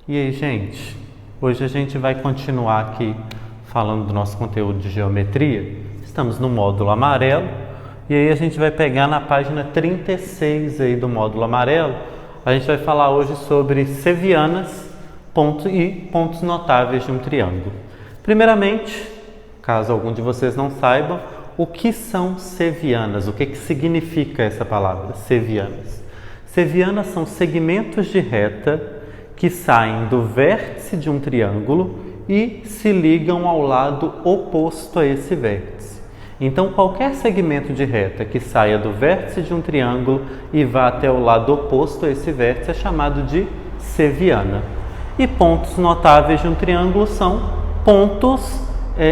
E aí, gente? Hoje a gente vai continuar aqui falando do nosso conteúdo de geometria. Estamos no módulo amarelo e aí a gente vai pegar na página 36 aí do módulo amarelo. A gente vai falar hoje sobre sevianas e pontos notáveis de um triângulo. Primeiramente, caso algum de vocês não saibam, o que são sevianas? O que significa essa palavra, sevianas? Sevianas são segmentos de reta que saem do vértice de um triângulo e se ligam ao lado oposto a esse vértice. Então, qualquer segmento de reta que saia do vértice de um triângulo e vá até o lado oposto a esse vértice é chamado de seviana. E pontos notáveis de um triângulo são pontos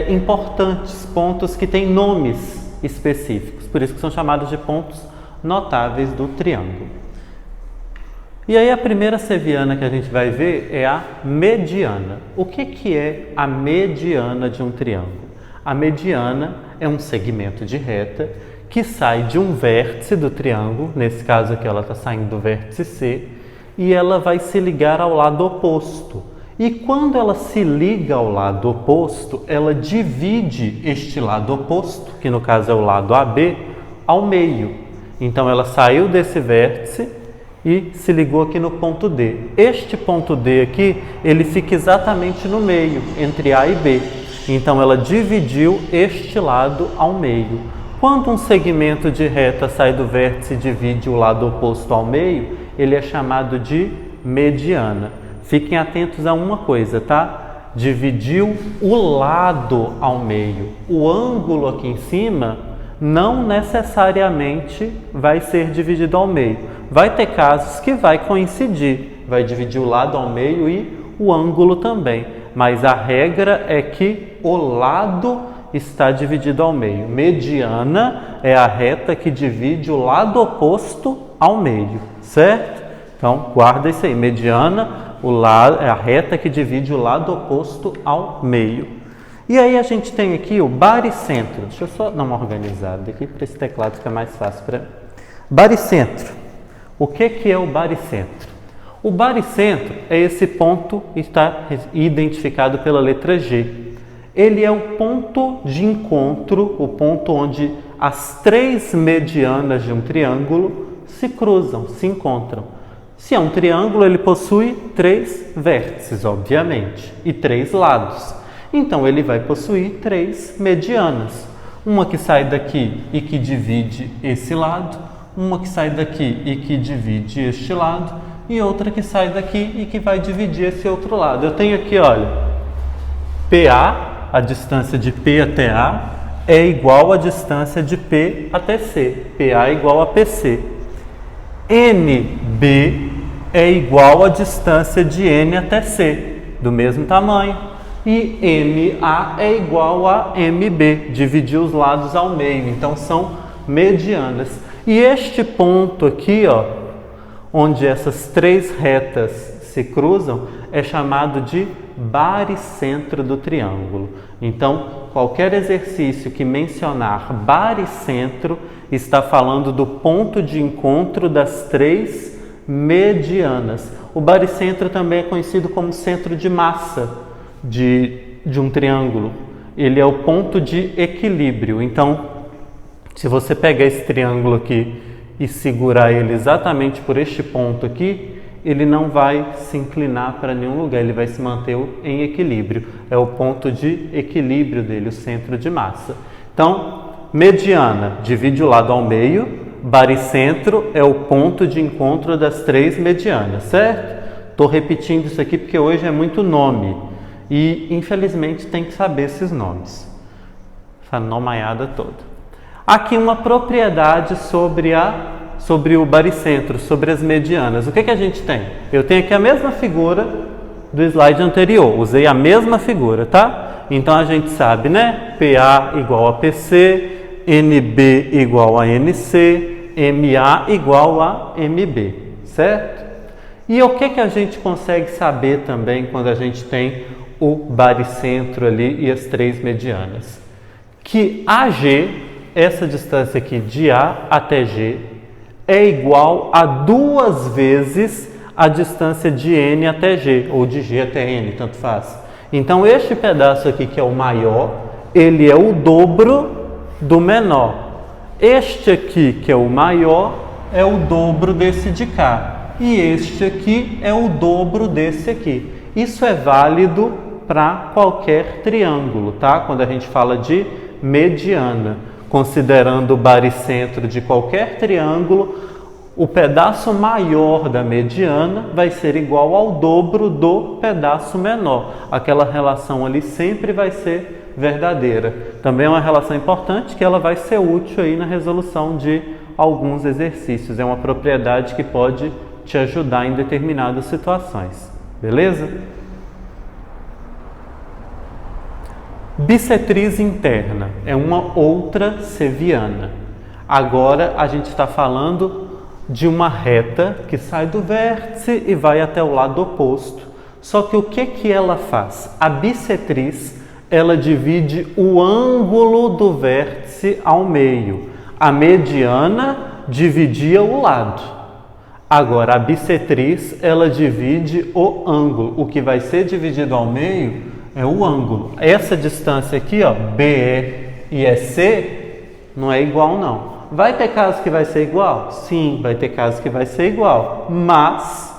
importantes, pontos que têm nomes específicos, por isso que são chamados de pontos notáveis do triângulo. E aí a primeira seviana que a gente vai ver é a mediana. O que é a mediana de um triângulo? A mediana é um segmento de reta que sai de um vértice do triângulo, nesse caso aqui ela está saindo do vértice C, e ela vai se ligar ao lado oposto. E quando ela se liga ao lado oposto, ela divide este lado oposto, que no caso é o lado AB, ao meio. Então ela saiu desse vértice e se ligou aqui no ponto D. Este ponto D aqui, ele fica exatamente no meio, entre A e B. Então ela dividiu este lado ao meio. Quando um segmento de reta sai do vértice e divide o lado oposto ao meio, ele é chamado de mediana. Fiquem atentos a uma coisa, tá? Dividiu o lado ao meio. O ângulo aqui em cima não necessariamente vai ser dividido ao meio. Vai ter casos que vai coincidir, vai dividir o lado ao meio e o ângulo também. Mas a regra é que o lado está dividido ao meio. Mediana é a reta que divide o lado oposto ao meio, certo? Então, guarda isso aí. Mediana é a reta que divide o lado oposto ao meio. E aí a gente tem aqui o baricentro. Deixa eu só dar uma organizada aqui para esse teclado ficar mais fácil para mim. Baricentro. O que é o baricentro? O baricentro é esse ponto que está identificado pela letra G. Ele é o ponto de encontro, o ponto onde as três medianas de um triângulo se cruzam, se encontram. Se é um triângulo, ele possui três vértices, obviamente, e três lados. Então, ele vai possuir três medianas. Uma que sai daqui e que divide esse lado, uma que sai daqui e que divide este lado, e outra que sai daqui e que vai dividir esse outro lado. Eu tenho aqui, olha, PA, a distância de P até A, é igual à distância de P até C. PA é igual a PC. NB é igual à distância de N até C, do mesmo tamanho. E MA é igual a MB, dividir os lados ao meio. Então, são medianas. E este ponto aqui, ó, onde essas três retas se cruzam, é chamado de baricentro do triângulo. Então, qualquer exercício que mencionar baricentro está falando do ponto de encontro das três medianas. O baricentro também é conhecido como centro de massa de um triângulo. Ele é o ponto de equilíbrio. Então, se você pegar esse triângulo aqui e segurar ele exatamente por este ponto aqui, ele não vai se inclinar para nenhum lugar, ele vai se manter em equilíbrio. É o ponto de equilíbrio dele, o centro de massa. Então, mediana divide o lado ao meio, baricentro é o ponto de encontro das três medianas, certo? Estou repetindo isso aqui porque hoje é muito nome e, infelizmente, tem que saber esses nomes. Essa nomaiada toda. Aqui uma propriedade sobre o baricentro, sobre as medianas. O que a gente tem? Eu tenho aqui a mesma figura do slide anterior, usei a mesma figura, tá? Então a gente sabe, né? PA igual a PC, NB igual a NC, MA igual a MB, certo? E o que a gente consegue saber também quando a gente tem o baricentro ali e as três medianas? Que AG, essa distância aqui de A até G, é igual a 2 vezes a a distância de N até G, ou de G até N, tanto faz. Então, este pedaço aqui, que é o maior, ele é o dobro do menor. Este aqui, que é o maior, é o dobro desse de cá. E este aqui é o dobro desse aqui. Isso é válido para qualquer triângulo, tá? Quando a gente fala de mediana, considerando o baricentro de qualquer triângulo, o pedaço maior da mediana vai ser igual ao dobro do pedaço menor. Aquela relação ali sempre vai ser verdadeira. Também é uma relação importante que ela vai ser útil aí na resolução de alguns exercícios. É uma propriedade que pode te ajudar em determinadas situações. Beleza? Bissetriz interna é uma outra seviana. Agora a gente está falando de uma reta que sai do vértice e vai até o lado oposto. Só que o que ela faz? A bissetriz, ela divide o ângulo do vértice ao meio. A mediana dividia o lado. Agora, a bissetriz, ela divide o ângulo. O que vai ser dividido ao meio é o ângulo. Essa distância aqui, ó, BE e EC, não é igual não. Vai ter casos que vai ser igual? Sim, vai ter casos que vai ser igual. Mas,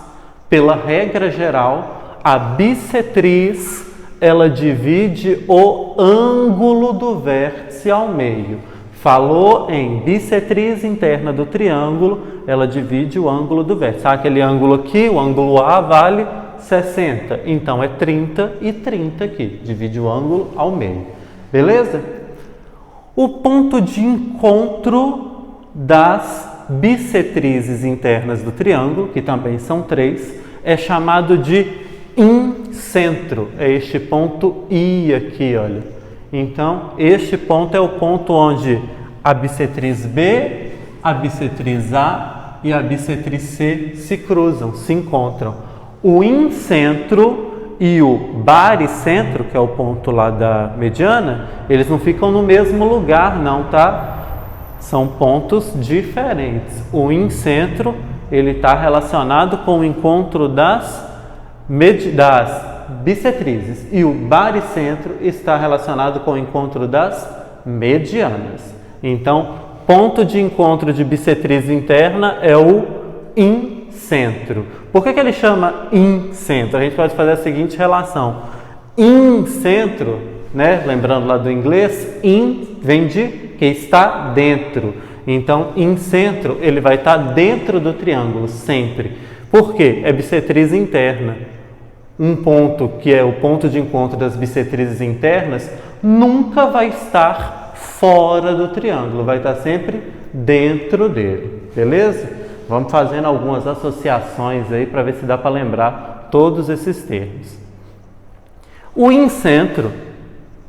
pela regra geral, a bissetriz, ela divide o ângulo do vértice ao meio. Falou em bissetriz interna do triângulo, ela divide o ângulo do vértice. Aquele ângulo aqui, o ângulo A vale 60, então é 30 e 30 aqui, divide o ângulo ao meio. Beleza? O ponto de encontro das bissetrizes internas do triângulo, que também são 3, é chamado de incentro. É este ponto I aqui, olha. Então, este ponto é o ponto onde a bissetriz B, a bissetriz A e a bissetriz C se cruzam, se encontram. O incentro e o baricentro, que é o ponto lá da mediana, eles não ficam no mesmo lugar não, tá? São pontos diferentes. O incentro, ele está relacionado com o encontro das bissetrizes e o baricentro está relacionado com o encontro das medianas. Então, ponto de encontro de bissetriz interna é o incentro. Por que ele chama incentro? A gente pode fazer a seguinte relação. Incentro, né? Lembrando lá do inglês, in vem de que está dentro. Então, incentro, ele vai estar dentro do triângulo, sempre. Por quê? É bissetriz interna. Um ponto que é o ponto de encontro das bissetrizes internas nunca vai estar fora do triângulo, vai estar sempre dentro dele, beleza? Vamos fazendo algumas associações aí para ver se dá para lembrar todos esses termos. O incentro,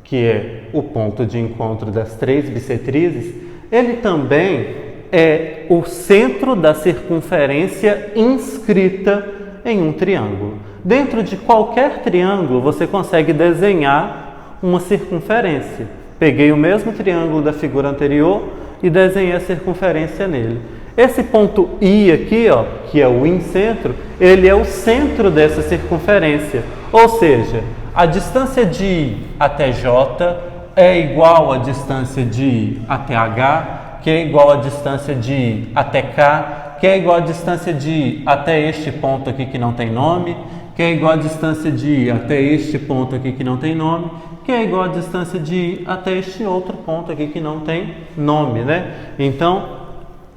que é o ponto de encontro das 3 bissetrizes, ele também é o centro da circunferência inscrita em um triângulo. Dentro de qualquer triângulo, você consegue desenhar uma circunferência. Peguei o mesmo triângulo da figura anterior e desenhei a circunferência nele. Esse ponto I aqui, ó, que é o incentro, ele é o centro dessa circunferência. Ou seja, a distância de I até J é igual à distância de I até H, que é igual à distância de I até K, que é igual à distância de I até este ponto aqui que não tem nome, que é igual à distância de I até este ponto aqui que não tem nome, que é igual à distância de I até este outro ponto aqui que não tem nome, né? Então,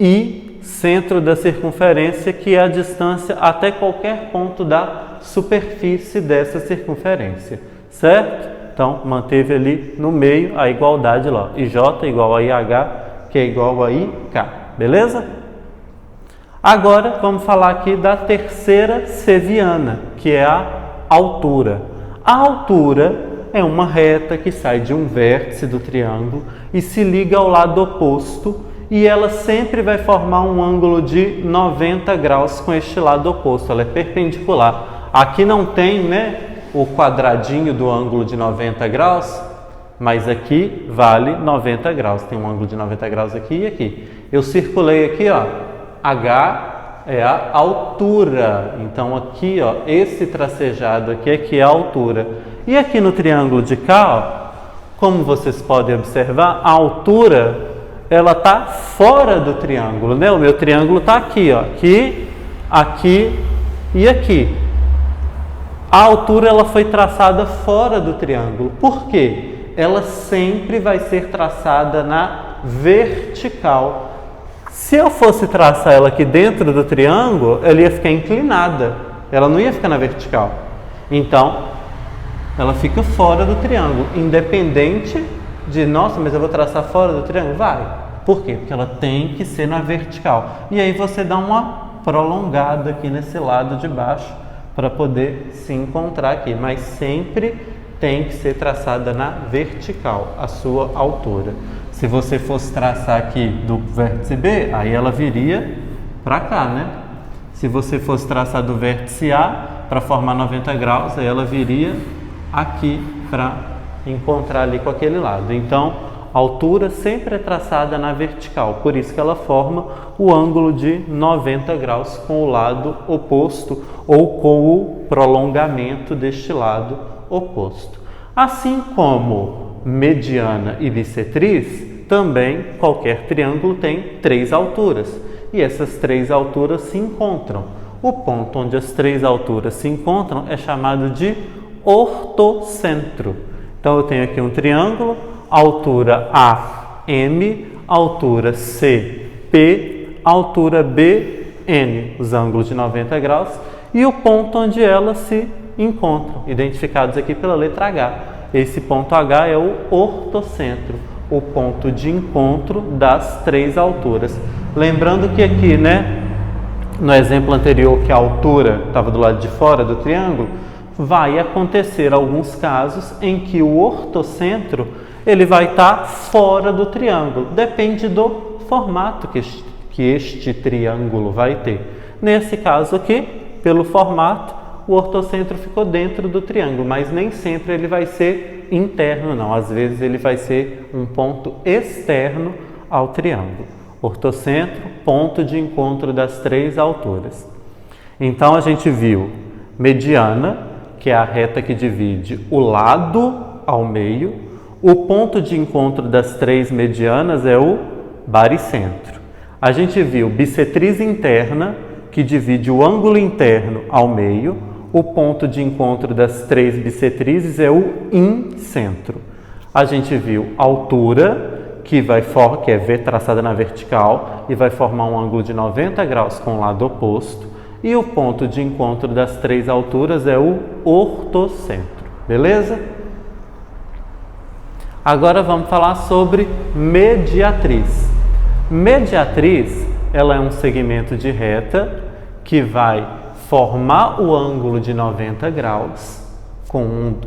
I, centro da circunferência, que é a distância até qualquer ponto da superfície dessa circunferência, certo? Então, manteve ali no meio a igualdade lá, IJ igual a IH, que é igual a IK, beleza? Agora, vamos falar aqui da terceira seviana, que é a altura. A altura é uma reta que sai de um vértice do triângulo e se liga ao lado oposto, e ela sempre vai formar um ângulo de 90 graus com este lado oposto, ela é perpendicular. Aqui não tem, né, o quadradinho do ângulo de 90 graus, mas aqui vale 90 graus, tem um ângulo de 90 graus aqui e aqui. Eu circulei aqui, ó, H é a altura. Então aqui, ó, esse tracejado aqui é a altura. E aqui no triângulo de cá, ó, como vocês podem observar, a altura ela está fora do triângulo, né? O meu triângulo está aqui, ó, aqui, aqui e aqui. A altura ela foi traçada fora do triângulo. Por quê? Ela sempre vai ser traçada na vertical. Se eu fosse traçar ela aqui dentro do triângulo, ela ia ficar inclinada, ela não ia ficar na vertical. Então, ela fica fora do triângulo, independente de, nossa, mas eu vou traçar fora do triângulo? Vai. Por quê? Porque ela tem que ser na vertical. E aí você dá uma prolongada aqui nesse lado de baixo para poder se encontrar aqui, mas sempre tem que ser traçada na vertical, a sua altura. Se você fosse traçar aqui do vértice B, aí ela viria para cá, né? Se você fosse traçar do vértice A para formar 90 graus, aí ela viria aqui para encontrar ali com aquele lado. Então, a altura sempre é traçada na vertical, por isso que ela forma o ângulo de 90 graus com o lado oposto ou com o prolongamento deste lado oposto. Assim como mediana e bissetriz, também qualquer triângulo tem 3 alturas e essas 3 alturas se encontram. O ponto onde as 3 alturas se encontram é chamado de ortocentro. Então eu tenho aqui um triângulo, altura AM, altura CP, altura BN, os ângulos de 90 graus, e o ponto onde elas se encontram, identificados aqui pela letra H. Esse ponto H é o ortocentro, o ponto de encontro das 3 alturas. Lembrando que aqui, né, no exemplo anterior, que a altura estava do lado de fora do triângulo, vai acontecer alguns casos em que o ortocentro ele vai estar fora do triângulo. Depende do formato que este triângulo vai ter. Nesse caso aqui, pelo formato, o ortocentro ficou dentro do triângulo, mas nem sempre ele vai ser interno, não. Às vezes ele vai ser um ponto externo ao triângulo. Ortocentro, ponto de encontro das 3 alturas. Então a gente viu mediana, que é a reta que divide o lado ao meio. O ponto de encontro das 3 medianas é o baricentro. A gente viu bissetriz interna, que divide o ângulo interno ao meio. O ponto de encontro das 3 bissetrizes é o incentro. A gente viu altura, que é traçada na vertical e vai formar um ângulo de 90 graus com o lado oposto. E o ponto de encontro das 3 alturas é o ortocentro. Beleza? Agora vamos falar sobre mediatriz. Mediatriz, ela é um segmento de reta que vai formar o ângulo de 90 graus com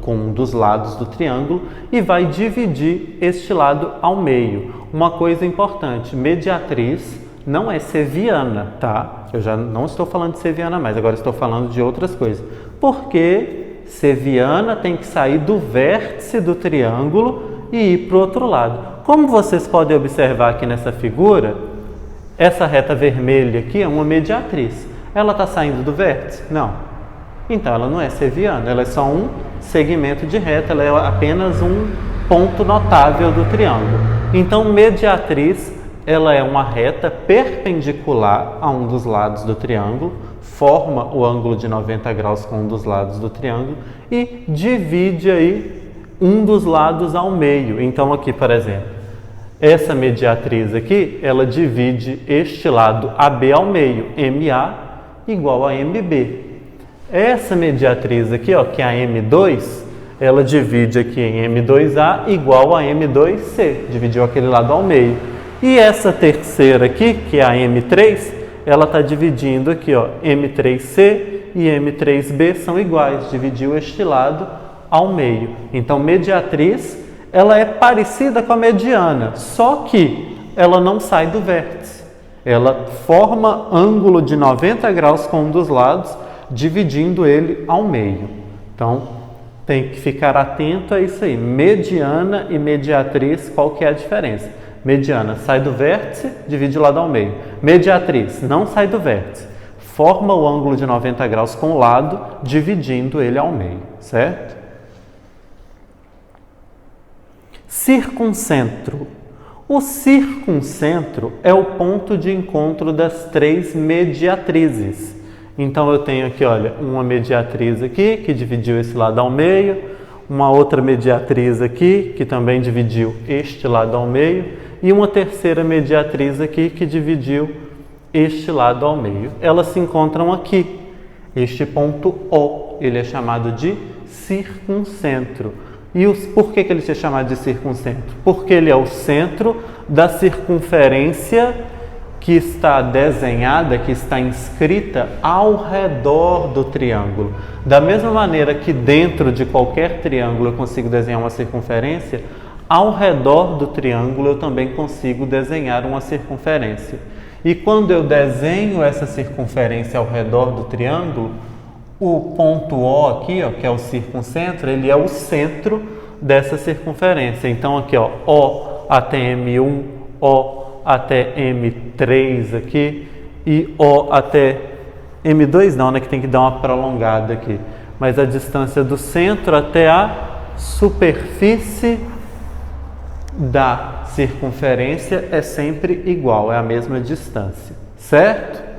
um dos lados do triângulo e vai dividir este lado ao meio. Uma coisa importante, mediatriz não é seviana, tá? Eu já não estou falando de seviana mais, agora estou falando de outras coisas. Porque seviana tem que sair do vértice do triângulo e ir para o outro lado. Como vocês podem observar aqui nessa figura, essa reta vermelha aqui é uma mediatriz. Ela está saindo do vértice? Não. Então ela não é seviana, ela é só um segmento de reta, ela é apenas um ponto notável do triângulo. Então mediatriz, ela é uma reta perpendicular a um dos lados do triângulo, forma o ângulo de 90 graus com um dos lados do triângulo e divide aí um dos lados ao meio. Então aqui, por exemplo, essa mediatriz aqui, ela divide este lado AB ao meio, MA igual a MB. Essa mediatriz aqui, ó, que é a M2, ela divide aqui em M2A igual a M2C, dividiu aquele lado ao meio. E essa terceira aqui, que é a M3, ela está dividindo aqui, ó, M3C e M3B são iguais, dividiu este lado ao meio. Então, mediatriz, ela é parecida com a mediana, só que ela não sai do vértice. Ela forma ângulo de 90 graus com um dos lados, dividindo ele ao meio. Então, tem que ficar atento a isso aí. Mediana e mediatriz, qual que é a diferença? Mediana sai do vértice, divide o lado ao meio. Mediatriz não sai do vértice, forma o ângulo de 90 graus com o lado, dividindo ele ao meio, certo? Circuncentro. O circuncentro é o ponto de encontro das três mediatrizes. Então eu tenho aqui, olha, uma mediatriz aqui, que dividiu esse lado ao meio, uma outra mediatriz aqui, que também dividiu este lado ao meio, e uma terceira mediatriz aqui, que dividiu este lado ao meio. Elas se encontram aqui. Este ponto O, ele é chamado de circuncentro. E por que ele é chamado de circuncentro? Porque ele é o centro da circunferência que está desenhada, que está inscrita ao redor do triângulo. Da mesma maneira que dentro de qualquer triângulo eu consigo desenhar uma circunferência, ao redor do triângulo eu também consigo desenhar uma circunferência. E quando eu desenho essa circunferência ao redor do triângulo, o ponto O aqui, ó, que é o circuncentro, ele é o centro dessa circunferência. Então aqui, ó, O até M1, O até M3 aqui e O até M2 não, né, que tem que dar uma prolongada aqui. Mas a distância do centro até a superfície da circunferência é sempre igual, é a mesma distância, certo?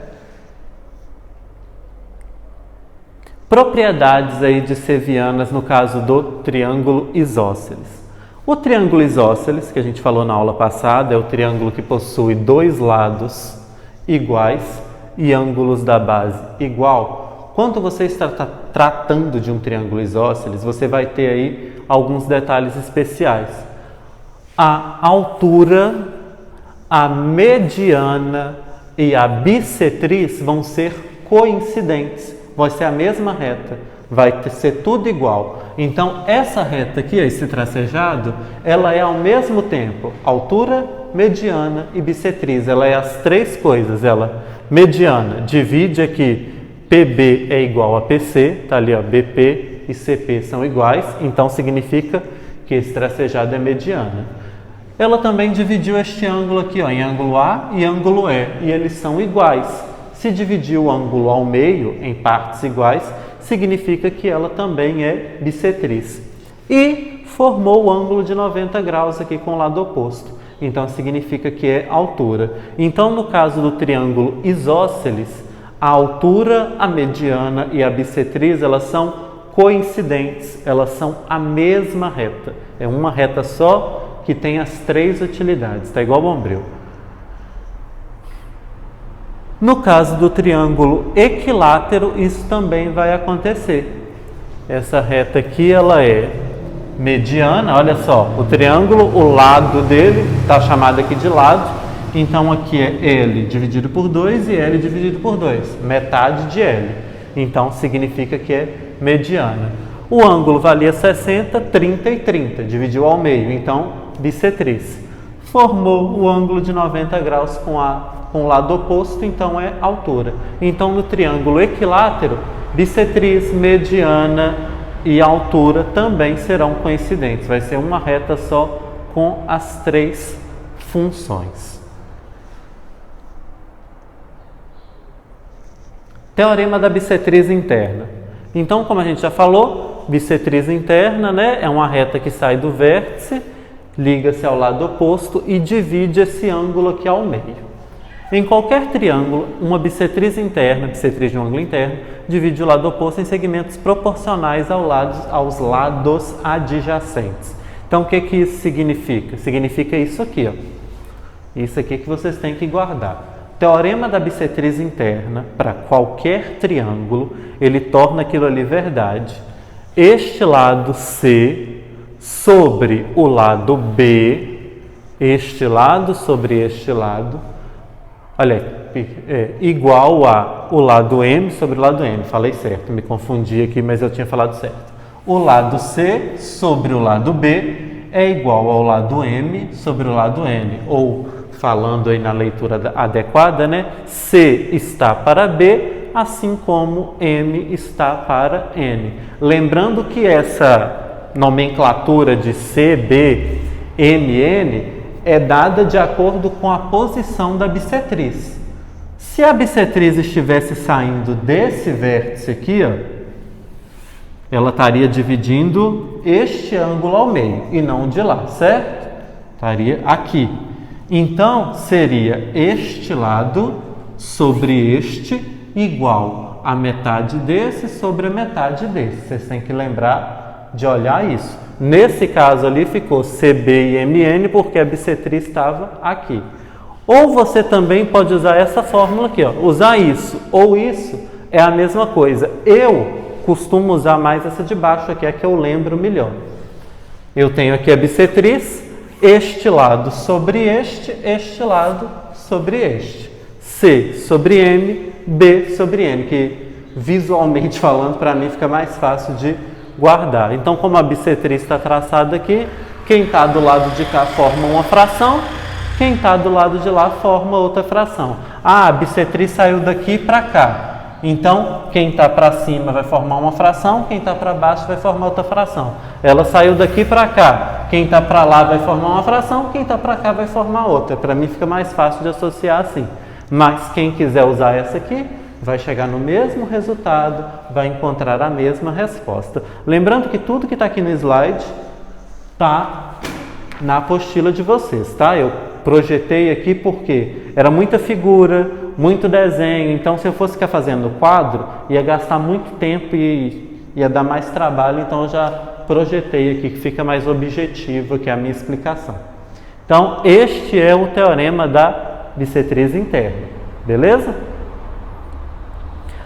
Propriedades aí dissevianas no caso do triângulo isósceles. O triângulo isósceles, que a gente falou na aula passada, é o triângulo que possui dois lados iguais e ângulos da base igual. Quando você está tratando de um triângulo isósceles, você vai ter aí alguns detalhes especiais. A altura, a mediana e a bissetriz vão ser coincidentes. Vai ser a mesma reta, vai ser tudo igual. Então, essa reta aqui, esse tracejado, ela é ao mesmo tempo altura, mediana e bissetriz. Ela é as três coisas. Ela, mediana, divide aqui, PB é igual a PC, tá ali, ó, BP e CP são iguais, então significa que esse tracejado é mediana. Ela também dividiu este ângulo aqui, ó, em ângulo A e ângulo E, e eles são iguais. Se dividir o ângulo ao meio em partes iguais, significa que ela também é bissetriz. E formou o ângulo de 90 graus aqui com o lado oposto. Então significa que é altura. Então no caso do triângulo isósceles, a altura, a mediana e a bissetriz, elas são coincidentes, elas são a mesma reta. É uma reta só que tem as três utilidades, está igual bombril. No caso do triângulo equilátero, isso também vai acontecer. Essa reta aqui, ela é mediana, olha só, o triângulo, o lado dele está chamado aqui de lado, então aqui é L dividido por 2 e L dividido por 2, metade de L. Então significa que é mediana. O ângulo valia 60, 30 e 30, dividiu ao meio, então bissetriz. Formou o ângulo de 90 graus com o lado oposto, então é altura. Então, no triângulo equilátero, bissetriz, mediana e altura também serão coincidentes. Vai ser uma reta só com as três funções. Teorema da bissetriz interna. Então, como a gente já falou, bissetriz interna, né, é uma reta que sai do vértice, liga-se ao lado oposto e divide esse ângulo aqui ao meio. Em qualquer triângulo, uma bissetriz interna, bissetriz de um ângulo interno, divide o lado oposto em segmentos proporcionais aos lados adjacentes. Então, o que isso significa? Significa isso aqui, ó. Isso aqui que vocês têm que guardar. Teorema da bissetriz interna, para qualquer triângulo, ele torna aquilo ali verdade. Este lado C sobre o lado B, este lado sobre este lado, olha, igual a o lado M sobre o lado N. Falei certo, me confundi aqui, mas eu tinha falado certo. O lado C sobre o lado B é igual ao lado M sobre o lado N. Ou, falando aí na leitura adequada, né? C está para B, assim como M está para N. Lembrando que essa nomenclatura de C, B, M, N é dada de acordo com a posição da bissetriz. Se a bissetriz estivesse saindo desse vértice aqui, ó, ela estaria dividindo este ângulo ao meio e não de lá, certo? Estaria aqui. Então, seria este lado sobre este igual a metade desse sobre a metade desse. Vocês têm que lembrar de olhar isso. Nesse caso ali ficou CB e MN porque a bissetriz estava aqui. Ou você também pode usar essa fórmula aqui, ó. Usar isso ou isso é a mesma coisa. Eu costumo usar mais essa de baixo aqui, é que eu lembro melhor. Eu tenho aqui a bissetriz, este lado sobre este lado sobre este. C sobre M, B sobre N, que visualmente falando para mim fica mais fácil de guardar. Então, como a bissetriz está traçada aqui, quem está do lado de cá forma uma fração, quem está do lado de lá forma outra fração. Ah, a bissetriz saiu daqui para cá. Então, quem está para cima vai formar uma fração, quem está para baixo vai formar outra fração. Ela saiu daqui para cá. Quem está para lá vai formar uma fração, quem está para cá vai formar outra. Para mim fica mais fácil de associar assim. Mas quem quiser usar essa aqui, vai chegar no mesmo resultado, vai encontrar a mesma resposta. Lembrando que tudo que está aqui no slide está na apostila de vocês, tá? Eu projetei aqui porque era muita figura, muito desenho, então se eu fosse ficar fazendo quadro, ia gastar muito tempo e ia dar mais trabalho, então eu já projetei aqui, que fica mais objetivo aqui a minha explicação. Então, este é o teorema da bissetriz interna, beleza?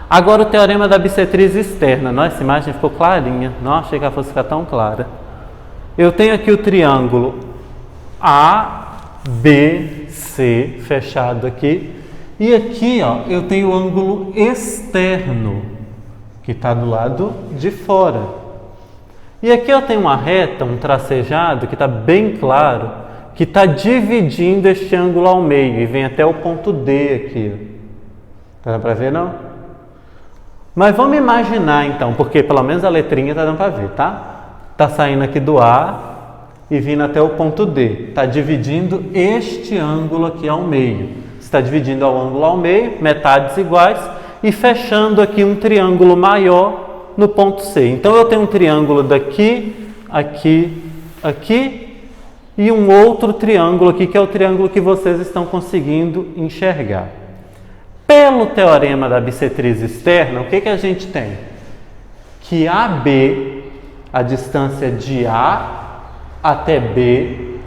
Agora o teorema da bissetriz externa. Nossa, essa imagem ficou clarinha, não achei que ela fosse ficar tão clara. Eu tenho aqui o triângulo ABC fechado aqui, e aqui, ó, eu tenho o ângulo externo, que está do lado de fora. E aqui eu tenho uma reta, um tracejado, que está bem claro, que está dividindo este ângulo ao meio, e vem até o ponto D aqui. Tá dando para ver, não? Mas vamos imaginar então, porque pelo menos a letrinha está dando para ver, tá? Está saindo aqui do A e vindo até o ponto D. Está dividindo este ângulo aqui ao meio. Está dividindo o ângulo ao meio, metades iguais, e fechando aqui um triângulo maior no ponto C. Então eu tenho um triângulo daqui, aqui, aqui, e um outro triângulo aqui, que é o triângulo que vocês estão conseguindo enxergar. Pelo teorema da bissetriz externa, o que a gente tem? Que AB, a distância de A até B,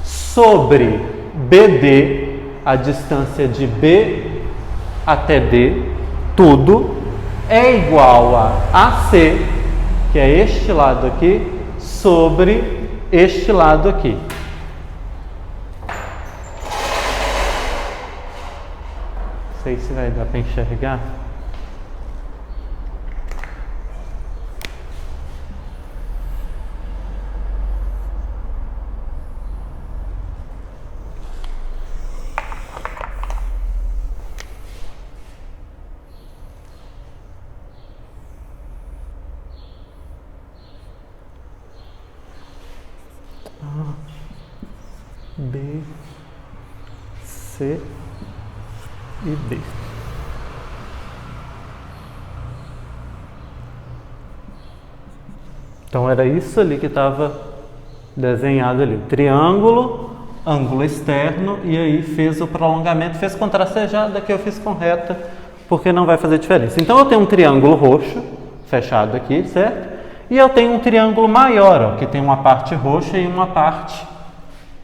sobre BD, a distância de B até D, tudo é igual a AC, que é este lado aqui, sobre este lado aqui. Não sei se vai dar para enxergar. B, C e D. Então era isso ali que estava desenhado ali, triângulo, ângulo externo, e aí fez o prolongamento, fez com tracejada, aqui eu fiz com reta, porque não vai fazer diferença. Então eu tenho um triângulo roxo, fechado aqui, certo? E eu tenho um triângulo maior, ó, que tem uma parte roxa e uma parte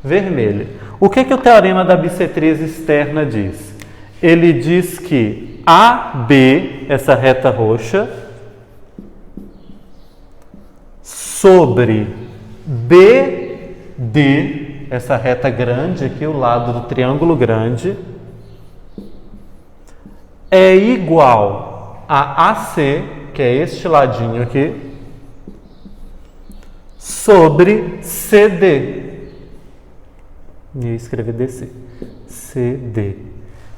vermelha. O que o teorema da bissetriz externa diz? Ele diz que AB, essa reta roxa, sobre BD, essa reta grande aqui, o lado do triângulo grande, é igual a AC, que é este ladinho aqui, sobre CD. E escrever DC. CD.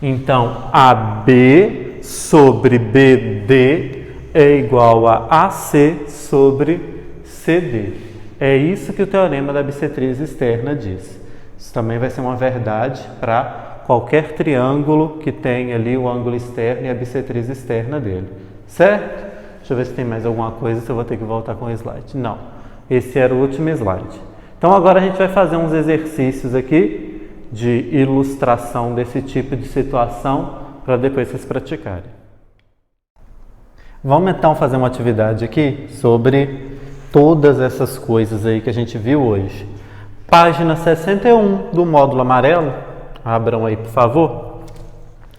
Então, AB sobre BD é igual a AC sobre CD. É isso que o teorema da bissetriz externa diz. Isso também vai ser uma verdade para qualquer triângulo que tenha ali o ângulo externo e a bissetriz externa dele, certo? Deixa eu ver se tem mais alguma coisa, se eu vou ter que voltar com o slide. Não, esse era o último slide. Então agora a gente vai fazer uns exercícios aqui de ilustração desse tipo de situação para depois vocês praticarem. Vamos então fazer uma atividade aqui sobre todas essas coisas aí que a gente viu hoje. Página 61 do módulo amarelo, abram aí por favor,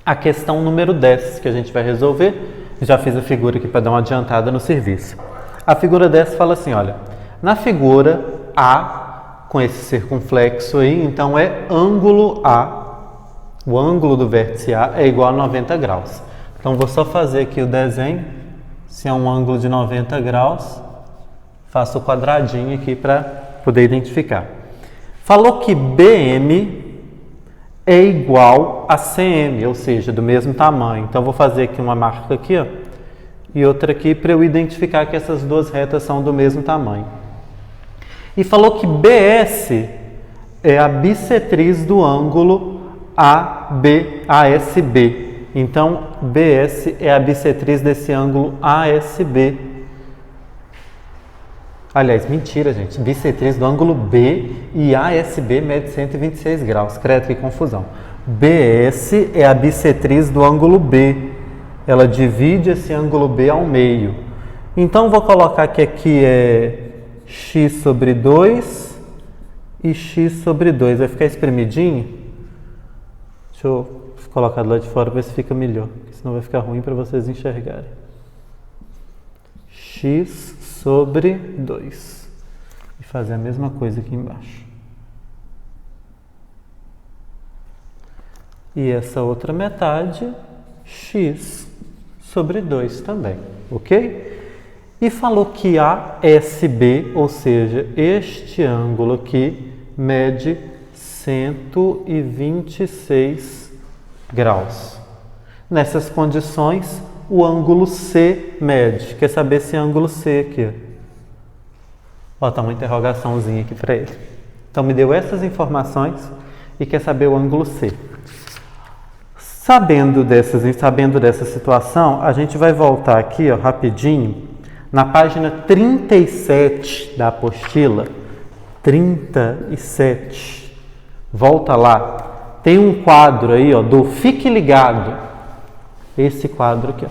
a questão número 10 que a gente vai resolver. Já fiz a figura aqui para dar uma adiantada no serviço. A figura 10 fala assim, olha, na figura A, com esse circunflexo aí, então é ângulo A, o ângulo do vértice A é igual a 90 graus. Então vou só fazer aqui o desenho, se é um ângulo de 90 graus, faço o quadradinho aqui para poder identificar. Falou que BM é igual a CM, ou seja, do mesmo tamanho. Então vou fazer aqui uma marca aqui, ó, e outra aqui para eu identificar que essas duas retas são do mesmo tamanho. E falou que BS é a bissetriz do ângulo ASB. Então, BS é a bissetriz desse ângulo ASB. Aliás, mentira, gente. Bissetriz do ângulo B e ASB mede 126 graus. Credo, que confusão. BS é a bissetriz do ângulo B. Ela divide esse ângulo B ao meio. Então, vou colocar que aqui é x sobre 2 e x sobre 2. Vai ficar espremidinho? Deixa eu colocar do lado de fora para ver se fica melhor. Senão vai ficar ruim para vocês enxergarem. X sobre 2. E fazer a mesma coisa aqui embaixo. E essa outra metade, x sobre 2 também, ok? E falou que ASB, ou seja, este ângulo aqui, mede 126 graus. Nessas condições, o ângulo C mede. Quer saber esse ângulo C aqui? Ó, tá uma interrogaçãozinha aqui para ele. Então, me deu essas informações e quer saber o ângulo C. Sabendo dessa situação, a gente vai voltar aqui, ó, rapidinho, na página 37 da apostila, 37, volta lá, tem um quadro aí, ó, do Fique Ligado, esse quadro aqui, ó,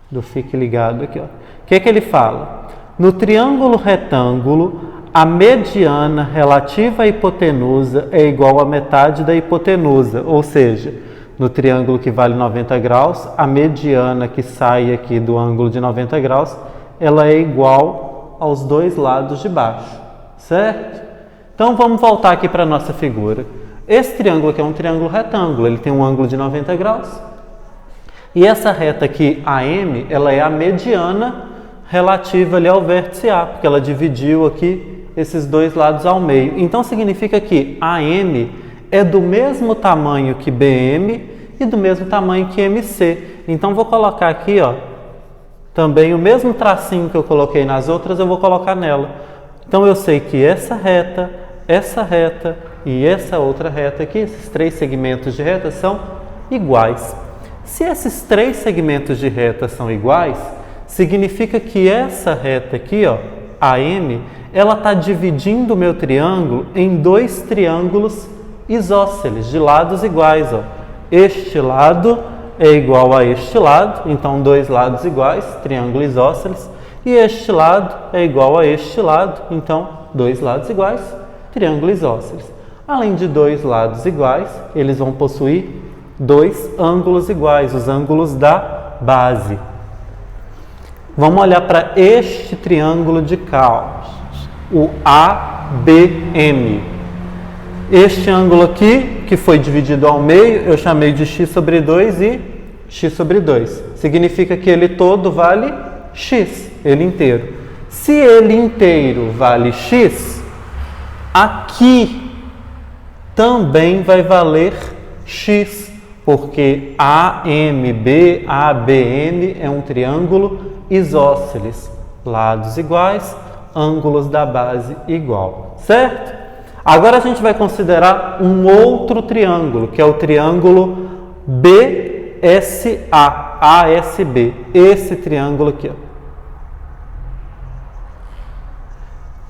do Fique Ligado aqui, ó. O que é que ele fala? No triângulo retângulo, a mediana relativa à hipotenusa é igual à metade da hipotenusa, ou seja, no triângulo que vale 90 graus, a mediana que sai aqui do ângulo de 90 graus, ela é igual aos dois lados de baixo, certo? Então vamos voltar aqui para a nossa figura. Esse triângulo aqui é um triângulo retângulo, ele tem um ângulo de 90 graus. E essa reta aqui, AM, ela é a mediana relativa ali ao vértice A, porque ela dividiu aqui esses dois lados ao meio. Então significa que AM é do mesmo tamanho que BM e do mesmo tamanho que MC. Então vou colocar aqui, ó, também o mesmo tracinho que eu coloquei nas outras, eu vou colocar nela. Então eu sei que essa reta e essa outra reta aqui, esses três segmentos de reta são iguais. Se esses três segmentos de reta são iguais, significa que essa reta aqui, ó, AM, ela está dividindo o meu triângulo em dois triângulos isósceles, de lados iguais, ó. Este lado é igual a este lado, então dois lados iguais, triângulo isósceles, e este lado é igual a este lado, então dois lados iguais, triângulo isósceles. Além de dois lados iguais, eles vão possuir dois ângulos iguais, os ângulos da base. Vamos olhar para este triângulo de cá, o ABM. Este ângulo aqui, que foi dividido ao meio, eu chamei de x sobre 2 e x sobre 2. Significa que ele todo vale x, ele inteiro. Se ele inteiro vale x, aqui também vai valer x, porque AMB, ABM é um triângulo isósceles, lados iguais, ângulos da base igual, certo? Agora a gente vai considerar um outro triângulo, que é o triângulo BSA, ASB, esse triângulo aqui, ó.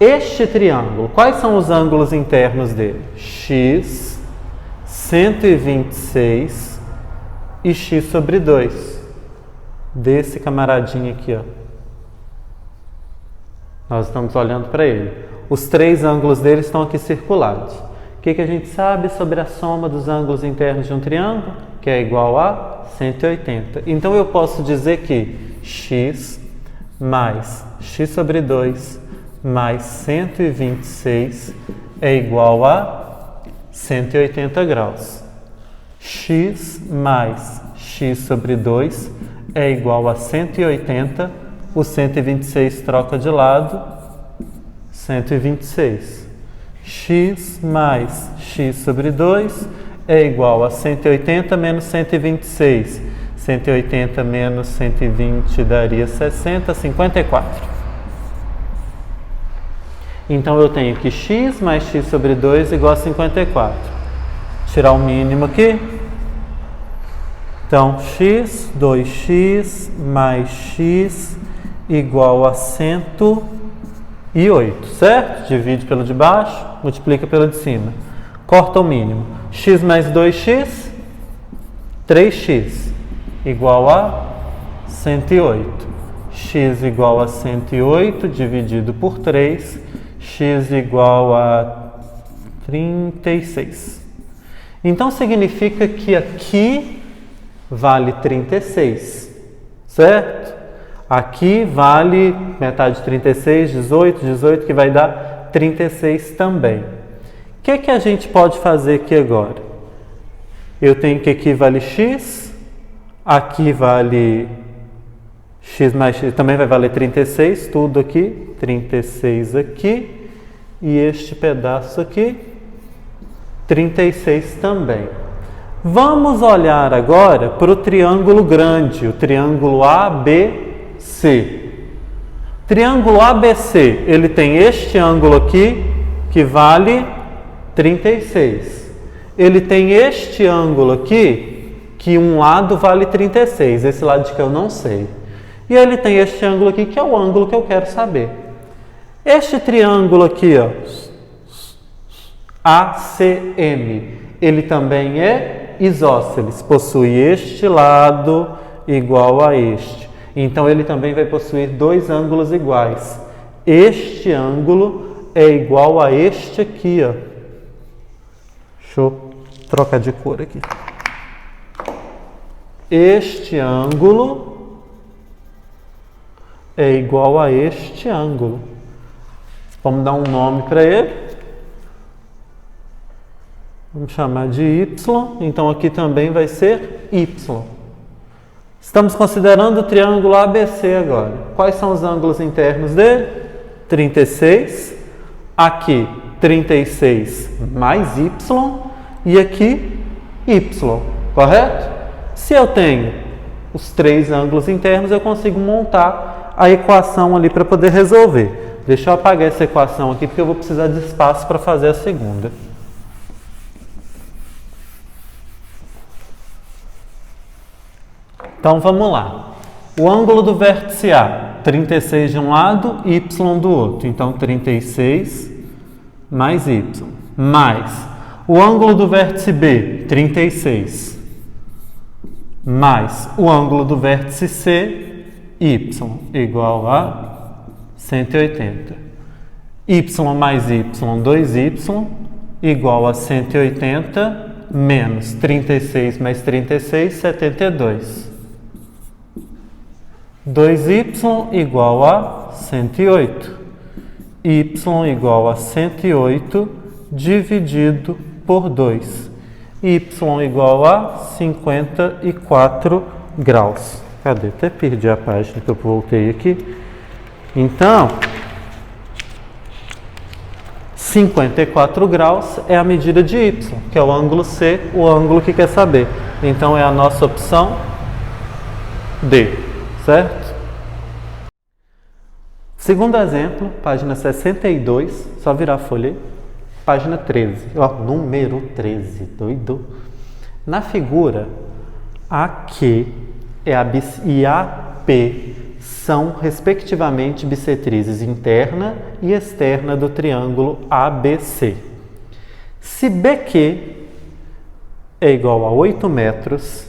Este triângulo, quais são os ângulos internos dele? X, 126 e x sobre 2. Desse camaradinho aqui, ó. Nós estamos olhando para ele. Os três ângulos dele estão aqui circulados. O que a gente sabe sobre a soma dos ângulos internos de um triângulo? Que é igual a 180. Então eu posso dizer que x mais x sobre 2 mais 126 é igual a 180 graus. X mais x sobre 2 é igual a 180. O 126 troca de lado, 126. X mais x sobre 2 é igual a 180 menos 126. 180 menos 120 daria 60, 54. Então eu tenho que x mais x sobre 2 igual a 54. Tirar o mínimo aqui. Então, x, 2x mais x igual a 108, certo? Divide pelo de baixo, multiplica pelo de cima. Corta o mínimo. X mais 2x, 3x, igual a 108. X igual a 108 dividido por 3, x igual a 36. Então, significa que aqui vale 36, certo? Aqui vale metade de 36, 18, 18, que vai dar 36 também. O que a gente pode fazer aqui agora? Eu tenho que aqui vale x, aqui vale x mais x, também vai valer 36, tudo aqui, 36 aqui, e este pedaço aqui, 36 também. Vamos olhar agora para o triângulo grande, o triângulo ABC. Triângulo ABC, ele tem este ângulo aqui, que vale 36. Ele tem este ângulo aqui, que um lado vale 36, esse lado de que eu não sei. E ele tem este ângulo aqui, que é o ângulo que eu quero saber. Este triângulo aqui, ó, ACM, ele também é isósceles, possui este lado igual a este. Então, ele também vai possuir dois ângulos iguais. Este ângulo é igual a este aqui, ó. Deixa eu trocar de cor aqui. Este ângulo é igual a este ângulo. Vamos dar um nome para ele. Vamos chamar de Y. Então, aqui também vai ser Y. Estamos considerando o triângulo ABC agora. Quais são os ângulos internos dele? 36. Aqui, 36 mais Y. E aqui, Y. Correto? Se eu tenho os três ângulos internos, eu consigo montar a equação ali para poder resolver. Deixa eu apagar essa equação aqui, porque eu vou precisar de espaço para fazer a segunda. Então, vamos lá. O ângulo do vértice A, 36 de um lado, Y do outro. Então, 36 mais Y. Mais o ângulo do vértice B, 36. Mais o ângulo do vértice C, Y, igual a 180. Y mais Y, 2Y, igual a 180, menos 36 mais 36, 72. 2y igual a 108. Y igual a 108 dividido por 2. Y igual a 54 graus. Cadê? Até perdi a página que eu voltei aqui. Então, 54 graus é a medida de Y, que é o ângulo C, o ângulo que quer saber. Então, é a nossa opção D, certo? Segundo exemplo, página 62, só virar a folha aí. página 13. Ó, número 13, doido. Na figura, AQ e AP são, respectivamente, bissetrizes interna e externa do triângulo ABC. Se BQ é igual a 8 metros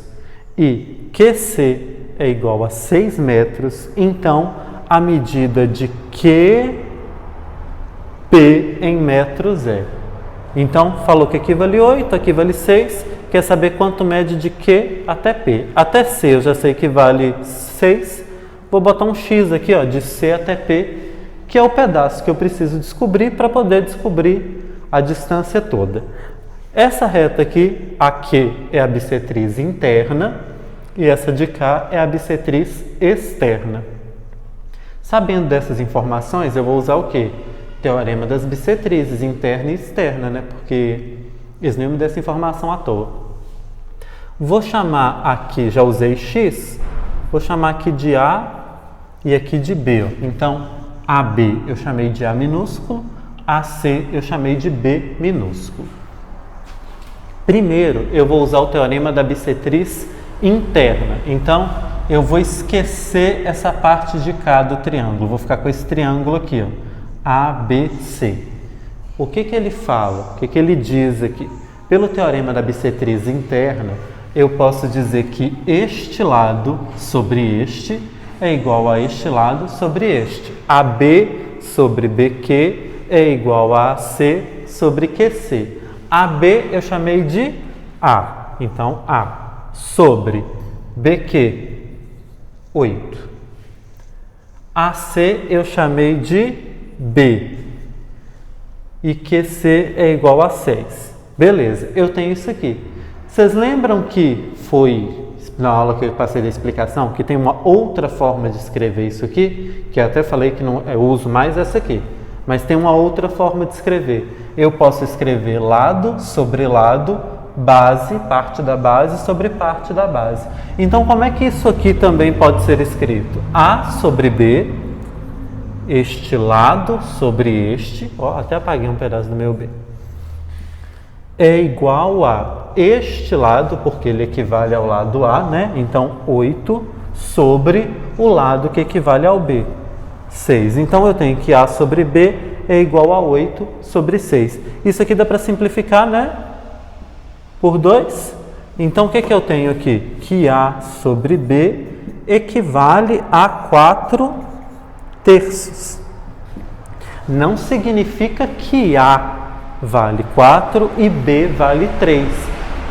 e QC é igual a 6 metros, então a medida de QP em metros é. Então, falou que aqui vale 8, aqui vale 6. Quer saber quanto mede de Q até P? Até C eu já sei que vale 6. Vou botar um X aqui, ó, de C até P, que é o pedaço que eu preciso descobrir para poder descobrir a distância toda. Essa reta aqui, AQ, é a bissetriz interna e essa de cá é a bissetriz externa. Sabendo dessas informações, eu vou usar o quê? Teorema das bissetrizes interna e externa, né? Porque eles não me dão essa informação à toa. Vou chamar aqui, já usei X, vou chamar aqui de A e aqui de B. Ó. Então, AB eu chamei de A minúsculo, AC eu chamei de B minúsculo. Primeiro, eu vou usar o teorema da bissetriz interna. Então, eu vou esquecer essa parte de cá do triângulo. Vou ficar com esse triângulo aqui, ó, ABC. O que ele fala? O que ele diz aqui? Pelo teorema da bissetriz interna, eu posso dizer que este lado sobre este é igual a este lado sobre este. AB sobre BQ é igual a AC sobre QC. AB eu chamei de A, então A sobre BQ, 8. AC eu chamei de B e QC é igual a 6. Beleza, eu tenho isso aqui. Vocês lembram que foi na aula que eu passei da explicação que tem uma outra forma de escrever isso aqui, que eu até falei que não, eu uso mais essa aqui, mas tem uma outra forma de escrever. Eu posso escrever lado sobre lado, base, parte da base sobre parte da base. Então, como é que isso aqui também pode ser escrito? A sobre B, este lado sobre este, ó, até apaguei um pedaço do meu B, é igual a este lado, porque ele equivale ao lado A, né? Então, 8 sobre o lado que equivale ao B, 6. Então, eu tenho que A sobre B é igual a 8 sobre 6. Isso aqui dá para simplificar, né? Por 2. Então, o que eu tenho aqui? Que A sobre B equivale a 4 terços. Não significa que A vale 4 e B vale 3,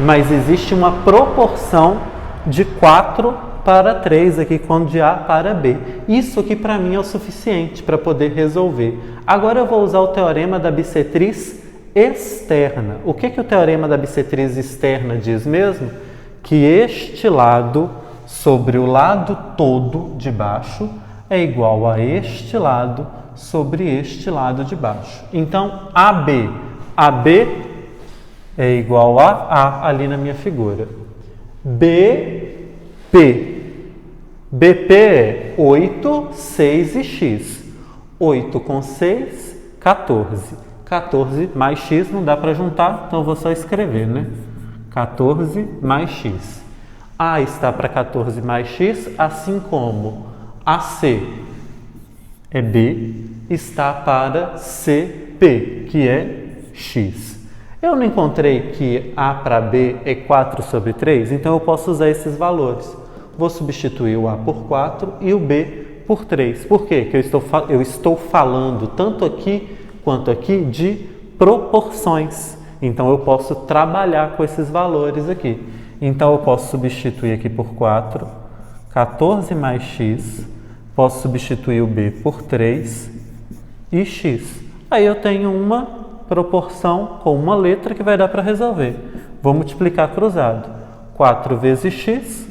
mas existe uma proporção de 4 para 3 aqui, quando de A para B. Isso aqui para mim é o suficiente para poder resolver. Agora eu vou usar o teorema da bissetriz externa. O que o teorema da bissetriz externa diz mesmo? Que este lado sobre o lado todo de baixo é igual a este lado sobre este lado de baixo. Então, AB é igual a A ali na minha figura. BP é 8, 6 e X. 8 com 6, 14. 14 mais X não dá para juntar, então eu vou só escrever, né? 14 mais X. A está para 14 mais X, assim como AC é B, está para CP, que é X. Eu não encontrei que A para B é 4 sobre 3, então eu posso usar esses valores. Vou substituir o A por 4 e o B por 3. Por quê? Porque eu estou falando tanto aqui quanto aqui de proporções. Então eu posso trabalhar com esses valores aqui. Então eu posso substituir aqui por 4, 14 mais X, posso substituir o B por 3 e X. Aí eu tenho uma proporção com uma letra que vai dar para resolver. Vou multiplicar cruzado. 4 vezes X,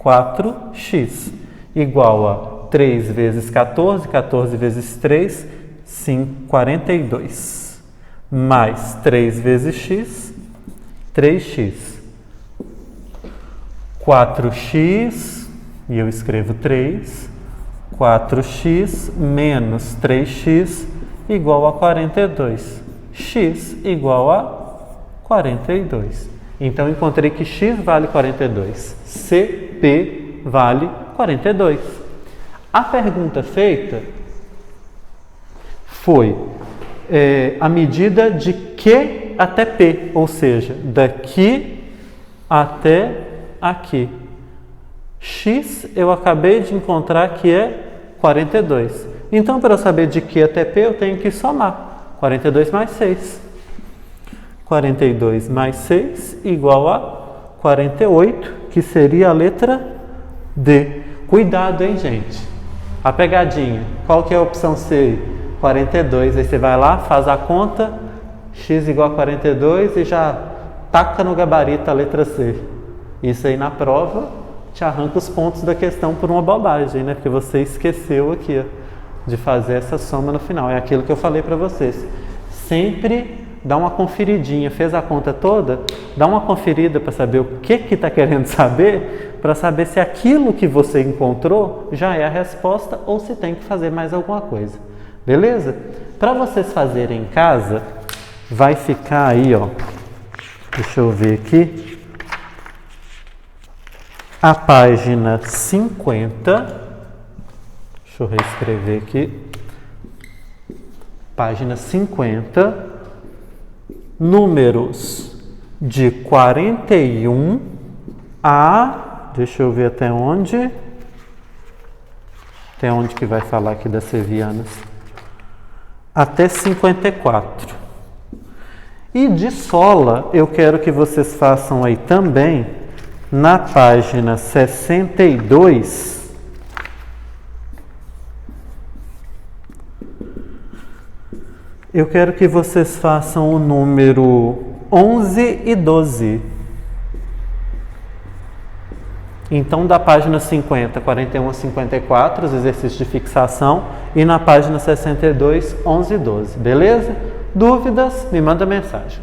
4x, igual a 3 vezes 14, 14 vezes 3, 42. Mais 3 vezes x, 3x. 4x, e eu escrevo 3, 4x menos 3x igual a 42. x igual a 42. Então, encontrei que x vale 42, CP vale 42. A pergunta feita foi a medida de Q até P, ou seja, daqui até aqui. X eu acabei de encontrar que é 42. Então, para eu saber de Q até P, eu tenho que somar 42 mais 6. 42 mais 6 igual a 48, que seria a letra D. Cuidado, hein, gente? A pegadinha. Qual que é a opção C? 42. Aí você vai lá, faz a conta, x igual a 42 e já taca no gabarito a letra C. Isso aí na prova te arranca os pontos da questão por uma bobagem, né? Porque você esqueceu aqui, ó, de fazer essa soma no final. É aquilo que eu falei para vocês. Sempre dá uma conferidinha, fez a conta toda, dá uma conferida para saber o que está querendo saber, para saber se aquilo que você encontrou já é a resposta ou se tem que fazer mais alguma coisa. Beleza? Para vocês fazerem em casa, vai ficar aí, ó. Deixa eu ver aqui. A página 50. Deixa eu reescrever aqui. Página 50. Números de 41 a... Deixa eu ver até onde. Até onde que vai falar aqui das sevianas. Até 54. E de sola, eu quero que vocês façam aí também, na página 62, eu quero que vocês façam o número 11 e 12. Então, da página 50, 41 a 54, os exercícios de fixação, e na página 62, 11 e 12. Beleza? Dúvidas? Me manda mensagem.